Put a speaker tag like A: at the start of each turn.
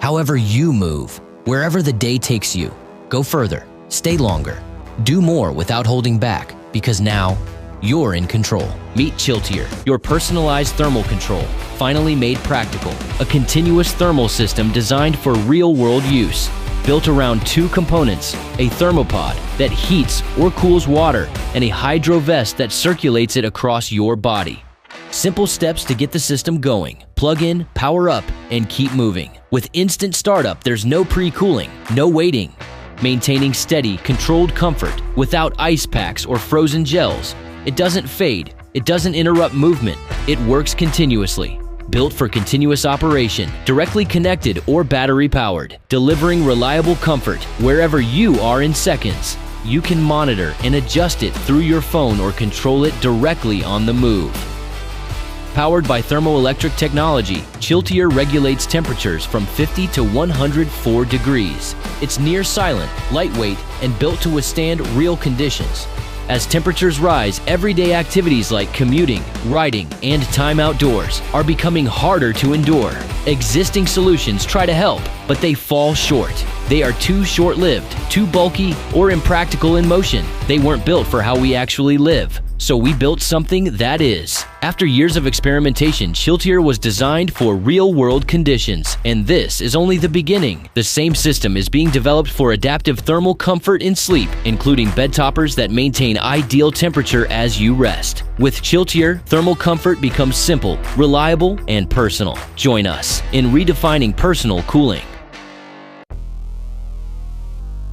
A: however you move, wherever the day takes you. Go further, stay longer, do more without holding back, because now you're in control. Meet CHILTIER, your personalized thermal control, finally made practical. A continuous thermal system designed for real-world use. Built around two components, a thermopod that heats or cools water, and a hydro vest that circulates it across your body. Simple steps to get the system going. Plug in, power up, and keep moving. With instant startup, there's no pre-cooling, no waiting. Maintaining steady, controlled comfort without ice packs or frozen gels. It doesn't fade, it doesn't interrupt movement, it works continuously. Built for continuous operation, directly connected or battery powered, delivering reliable comfort wherever you are in seconds. You can monitor and adjust it through your phone or control it directly on the move. Powered by thermoelectric technology, CHILTIER regulates temperatures from 50 to 104 degrees. It's near silent, lightweight, and built to withstand real conditions. As temperatures rise, everyday activities like commuting, riding, and time outdoors are becoming harder to endure. Existing solutions try to help, but they fall short. They are too short-lived, too bulky, or impractical in motion. They weren't built for how we actually live. So we built something that is. After years of experimentation, CHILTIER was designed for real-world conditions, and this is only the beginning. The same system is being developed for adaptive thermal comfort in sleep, including bed toppers that maintain ideal temperature as you rest. With CHILTIER, thermal comfort becomes simple, reliable, and personal. Join us in redefining personal cooling.